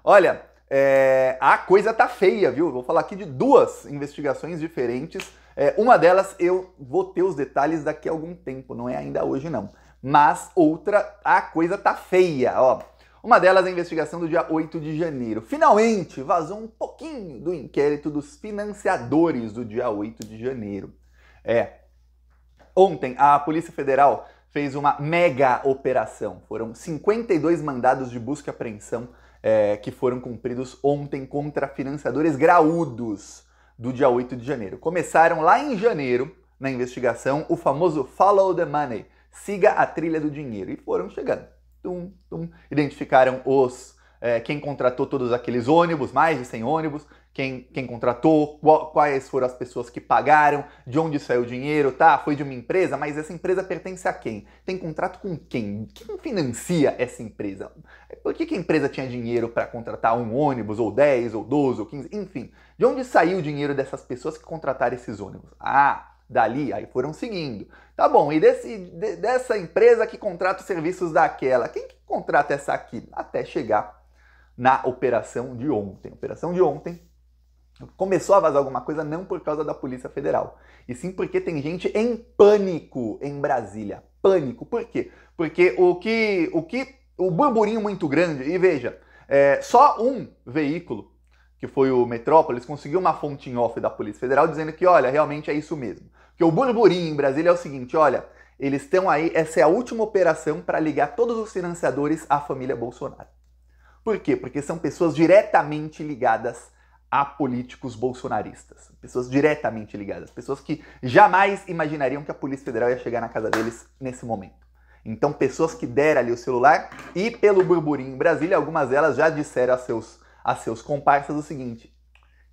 Olha, a coisa tá feia, viu? Vou falar aqui de duas investigações diferentes. Uma delas eu vou ter os detalhes daqui a algum tempo, não é ainda hoje não. Mas outra, a coisa tá feia, ó. Uma delas é a investigação do dia 8 de janeiro. Finalmente vazou um pouquinho do inquérito dos financiadores do dia 8 de janeiro. Ontem a Polícia Federal fez uma mega operação. Foram 52 mandados de busca e apreensão que foram cumpridos ontem contra financiadores graúdos do dia 8 de janeiro. Começaram lá em janeiro, na investigação, o famoso Follow the Money, siga a trilha do dinheiro, e foram chegando. Identificaram quem contratou todos aqueles ônibus, mais de 100 ônibus, quem contratou, quais foram as pessoas que pagaram, de onde saiu o dinheiro, tá? Foi de uma empresa, mas essa empresa pertence a quem? Tem contrato com quem? Quem financia essa empresa? Por que a empresa tinha dinheiro para contratar um ônibus, ou 10, ou 12, ou 15, enfim? De onde saiu o dinheiro dessas pessoas que contrataram esses ônibus? Dali, aí foram seguindo. Tá bom, e dessa empresa que contrata os serviços daquela, quem que contrata essa aqui? Até chegar na operação de ontem. A operação de ontem começou a vazar alguma coisa não por causa da Polícia Federal, e sim porque tem gente em pânico em Brasília. Pânico. Por quê? Porque o burburinho muito grande, e veja, só um veículo, que foi o Metrópolis, conseguiu uma fonte em off da Polícia Federal dizendo que, olha, realmente é isso mesmo. Que o burburinho em Brasília é o seguinte, olha, eles estão aí, essa é a última operação para ligar todos os financiadores à família Bolsonaro. Por quê? Porque são pessoas diretamente ligadas a políticos bolsonaristas. Pessoas diretamente ligadas. Pessoas que jamais imaginariam que a Polícia Federal ia chegar na casa deles nesse momento. Então, pessoas que deram ali o celular e, pelo burburinho em Brasília, algumas delas já disseram a seus comparsas o seguinte: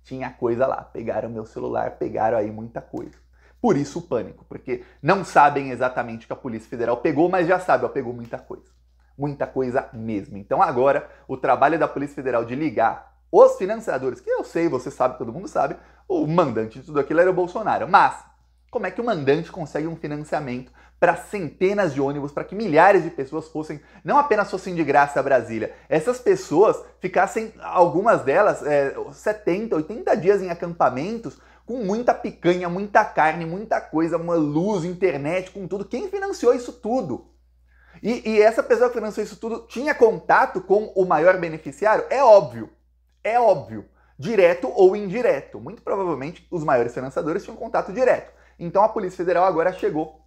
tinha coisa lá, pegaram meu celular, pegaram aí muita coisa. Por isso o pânico, porque não sabem exatamente o que a Polícia Federal pegou, mas já sabe, pegou muita coisa. Muita coisa mesmo. Então agora, o trabalho da Polícia Federal de ligar os financiadores, que eu sei, você sabe, todo mundo sabe, o mandante de tudo aquilo era o Bolsonaro. Mas, como é que o mandante consegue um financiamento para centenas de ônibus, para que milhares de pessoas não apenas fossem de graça a Brasília, essas pessoas ficassem, algumas delas, 70, 80 dias em acampamentos, com muita picanha, muita carne, muita coisa, uma luz, internet, com tudo. Quem financiou isso tudo? E essa pessoa que financiou isso tudo tinha contato com o maior beneficiário? É óbvio, direto ou indireto. Muito provavelmente os maiores financiadores tinham contato direto. Então a Polícia Federal agora chegou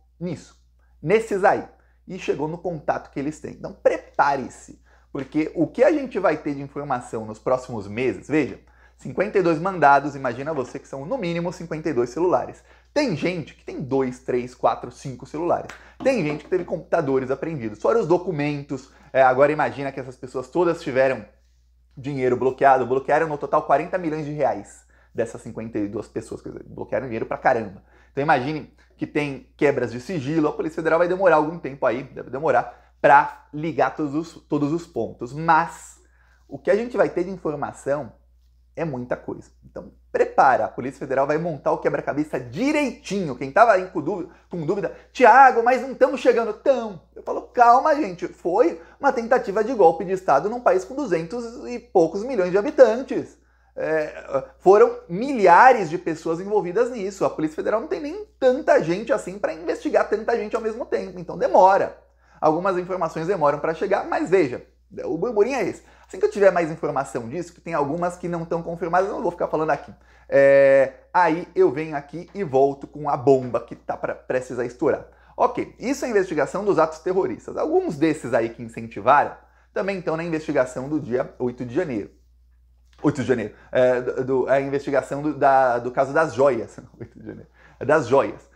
nesses aí, e chegou no contato que eles têm. Então prepare-se, porque o que a gente vai ter de informação nos próximos meses, veja, 52 mandados, imagina você que são no mínimo 52 celulares. Tem gente que tem 2, 3, 4, 5 celulares. Tem gente que teve computadores apreendidos. Fora os documentos, agora imagina que essas pessoas todas tiveram dinheiro bloqueado, bloquearam no total 40 milhões de reais dessas 52 pessoas, quer dizer, bloquearam dinheiro pra caramba. Então imagine que tem quebras de sigilo, a Polícia Federal vai demorar algum tempo aí, deve demorar, para ligar todos os pontos. Mas o que a gente vai ter de informação é muita coisa. Então prepara, a Polícia Federal vai montar o quebra-cabeça direitinho. Quem tava aí com dúvida, Tiago, mas não estamos chegando tão. Eu falo, calma gente, foi uma tentativa de golpe de Estado num país com 200 e poucos milhões de habitantes. Foram milhares de pessoas envolvidas nisso. A Polícia Federal não tem nem tanta gente assim para investigar tanta gente ao mesmo tempo, então demora. Algumas informações demoram para chegar, mas veja, o burburinho é esse. Assim que eu tiver mais informação disso, que tem algumas que não estão confirmadas, eu não vou ficar falando aqui. Aí eu venho aqui e volto com a bomba que está prestes a estourar. Ok, isso é a investigação dos atos terroristas. Alguns desses aí que incentivaram também estão na investigação do dia 8 de janeiro. 8 de janeiro. A investigação do caso das joias. 8 de janeiro. Das joias.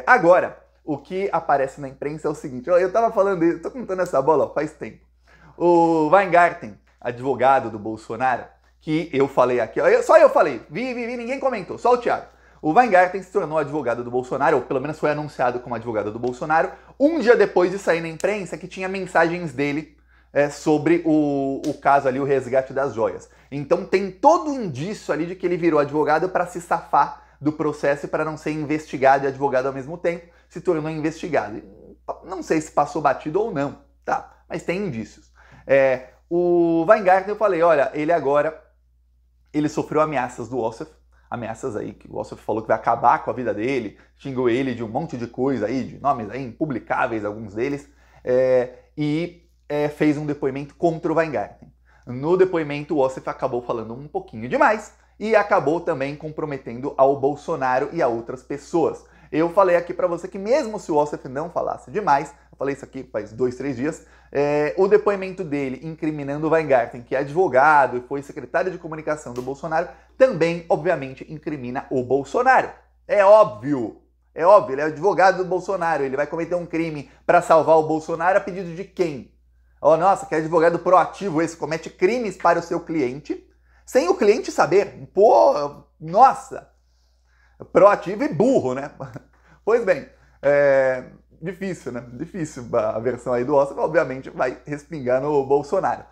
Agora, o que aparece na imprensa é o seguinte. Eu estava falando isso, estou contando essa bola faz tempo. O Weingarten, advogado do Bolsonaro, que eu falei aqui, só eu falei, vi, ninguém comentou, só o Thiago. O Weingarten se tornou advogado do Bolsonaro, ou pelo menos foi anunciado como advogado do Bolsonaro, um dia depois de sair na imprensa que tinha mensagens dele sobre o caso ali, o resgate das joias. Então tem todo um indício ali de que ele virou advogado para se safar do processo e para não ser investigado e advogado ao mesmo tempo, se tornou investigado. Não sei se passou batido ou não, tá? Mas tem indícios. o Weingarten, eu falei, olha, ele sofreu ameaças do Ossef, ameaças aí que o Ossef falou que vai acabar com a vida dele, xingou ele de um monte de coisa aí, de nomes aí impublicáveis, alguns deles, fez um depoimento contra o Weingarten. No depoimento, o Ossef acabou falando um pouquinho demais e acabou também comprometendo ao Bolsonaro e a outras pessoas. Eu falei aqui para você que mesmo se o Ossef não falasse demais, eu falei isso aqui faz 2, 3 dias, o depoimento dele incriminando o Weingarten, que é advogado e foi secretário de comunicação do Bolsonaro, também, obviamente, incrimina o Bolsonaro. É óbvio, ele é advogado do Bolsonaro, ele vai cometer um crime para salvar o Bolsonaro a pedido de quem? Oh, nossa, que advogado proativo esse, comete crimes para o seu cliente, sem o cliente saber. Pô, nossa, proativo e burro, né? Pois bem, difícil, né? Difícil a versão aí do Ossef, obviamente vai respingar no Bolsonaro.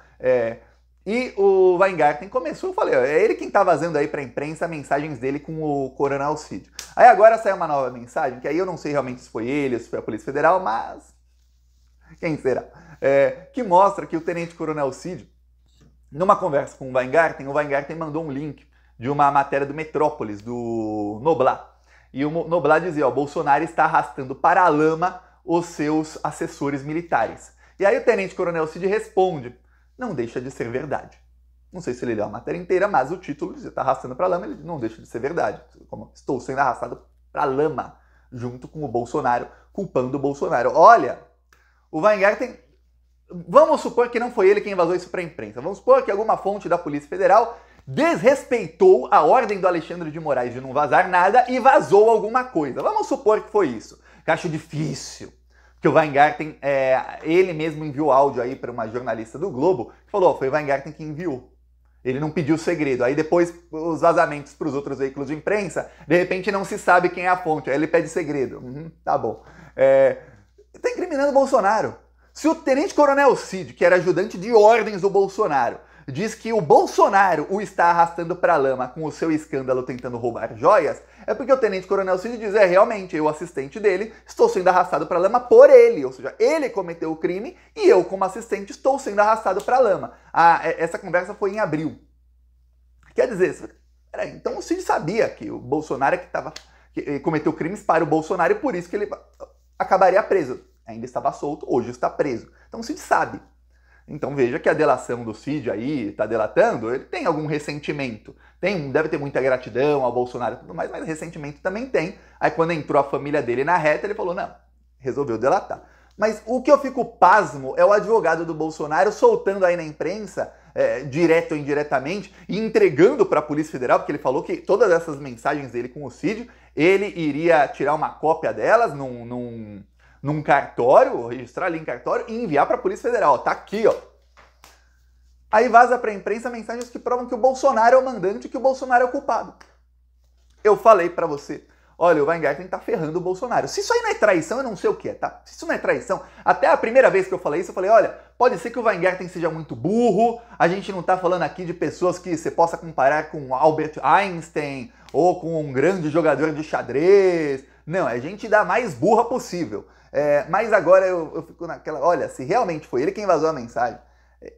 E o Weingarten começou, eu falei, é ele quem tá vazando aí pra imprensa mensagens dele com o Coronel Cid. Aí agora saiu uma nova mensagem, que aí eu não sei realmente se foi ele, se foi a Polícia Federal, mas quem será? Que mostra que o Tenente Coronel Cid, numa conversa com o Weingarten mandou um link de uma matéria do Metrópolis, do Noblat. E o Noblat dizia, Bolsonaro está arrastando para a lama os seus assessores militares. E aí o Tenente Coronel Cid responde, não deixa de ser verdade. Não sei se ele leu a matéria inteira, mas o título dizia, está arrastando para a lama, ele não deixa de ser verdade. Como estou sendo arrastado para a lama, junto com o Bolsonaro, culpando o Bolsonaro. Olha, o Weingarten, vamos supor que não foi ele quem vazou isso para a imprensa. Vamos supor que alguma fonte da Polícia Federal desrespeitou a ordem do Alexandre de Moraes de não vazar nada e vazou alguma coisa. Vamos supor que foi isso. Que acho difícil. Porque o Weingarten, ele mesmo enviou áudio aí para uma jornalista do Globo, que falou, foi o Weingarten que enviou. Ele não pediu segredo. Aí depois os vazamentos para os outros veículos de imprensa, de repente não se sabe quem é a fonte. Aí ele pede segredo. Tá bom. Está incriminando o Bolsonaro. Se o Tenente Coronel Cid, que era ajudante de ordens do Bolsonaro, diz que o Bolsonaro o está arrastando para a lama com o seu escândalo tentando roubar joias, é porque o Tenente Coronel Cid diz, realmente, eu, assistente dele, estou sendo arrastado para a lama por ele, ou seja, ele cometeu o crime e eu, como assistente, estou sendo arrastado para a lama. Essa conversa foi em abril. Quer dizer, então o Cid sabia que o Bolsonaro que cometeu crimes para o Bolsonaro e por isso que ele acabaria preso. Ainda estava solto, hoje está preso. Então o Cid sabe. Então veja que a delação do Cid aí, está delatando, ele tem algum ressentimento. Deve ter muita gratidão ao Bolsonaro e tudo mais, mas ressentimento também tem. Aí quando entrou a família dele na reta, ele falou, não, resolveu delatar. Mas o que eu fico pasmo é o advogado do Bolsonaro soltando aí na imprensa, direto ou indiretamente, e entregando para a Polícia Federal, porque ele falou que todas essas mensagens dele com o Cid, ele iria tirar uma cópia delas num cartório, registrar ali em cartório e enviar para a Polícia Federal. Tá aqui, ó. Aí vaza para a imprensa mensagens que provam que o Bolsonaro é o mandante e que o Bolsonaro é o culpado. Eu falei para você, olha, o Weingarten tá ferrando o Bolsonaro. Se isso aí não é traição, eu não sei o que é, tá? Se isso não é traição, até a primeira vez que eu falei isso, eu falei, olha, pode ser que o Weingarten seja muito burro, a gente não tá falando aqui de pessoas que você possa comparar com Albert Einstein ou com um grande jogador de xadrez. Não, é gente da mais burra possível. Mas agora eu fico naquela, olha, se realmente foi ele quem vazou a mensagem,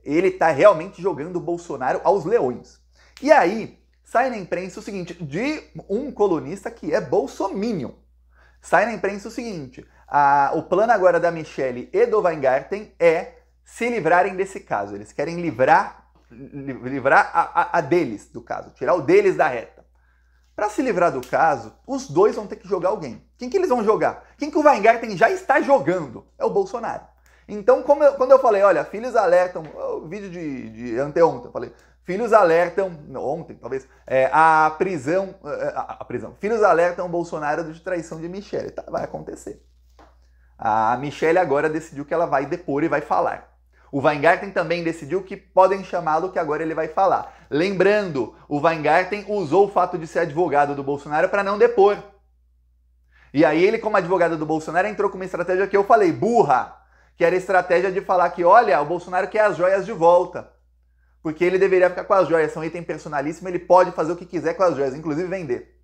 ele tá realmente jogando o Bolsonaro aos leões. E aí, sai na imprensa o seguinte, de um colunista que é bolsominion. Sai na imprensa o seguinte, o plano agora da Michelle e do Weingarten é se livrarem desse caso. Eles querem livrar a deles do caso, tirar o deles da reta. Para se livrar do caso, os dois vão ter que jogar alguém. Quem que eles vão jogar? Quem que o Weingarten já está jogando? É o Bolsonaro. Então, quando eu falei, olha, filhos alertam, o vídeo de anteontem, eu falei, filhos alertam, ontem talvez, a prisão, filhos alertam o Bolsonaro de traição de Michelle. Tá, vai acontecer. A Michelle agora decidiu que ela vai depor e vai falar. O Weingarten também decidiu que podem chamá-lo, que agora ele vai falar. Lembrando, o Weingarten usou o fato de ser advogado do Bolsonaro para não depor. E aí ele, como advogado do Bolsonaro, entrou com uma estratégia que eu falei, burra, que era a estratégia de falar que, olha, o Bolsonaro quer as joias de volta. Porque ele deveria ficar com as joias, são item personalíssimo, ele pode fazer o que quiser com as joias, inclusive vender.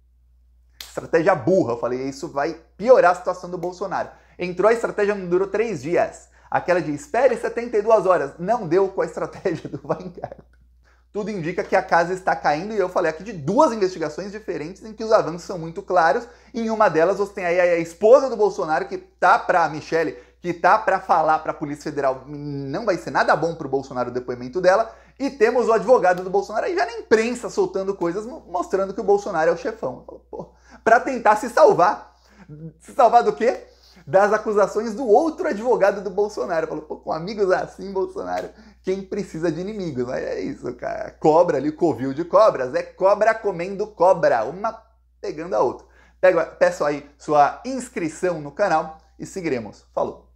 Estratégia burra, eu falei, isso vai piorar a situação do Bolsonaro. Entrou a estratégia, não durou 3 dias. Aquela de espere 72 horas, não deu com a estratégia do Weingarten. Tudo indica que a casa está caindo, e eu falei aqui de duas investigações diferentes em que os avanços são muito claros. Em uma delas você tem aí a esposa do Bolsonaro que tá pra Michelle, que tá pra falar pra Polícia Federal, não vai ser nada bom pro Bolsonaro o depoimento dela, e temos o advogado do Bolsonaro aí já na imprensa soltando coisas mostrando que o Bolsonaro é o chefão. Pô, pra tentar se salvar. Se salvar do quê? Das acusações do outro advogado do Bolsonaro. Falou, pô, com amigos assim, Bolsonaro, quem precisa de inimigos? Aí é isso, cara. Cobra ali, covil de cobras, é cobra comendo cobra, uma pegando a outra. Peço aí sua inscrição no canal e seguiremos. Falou!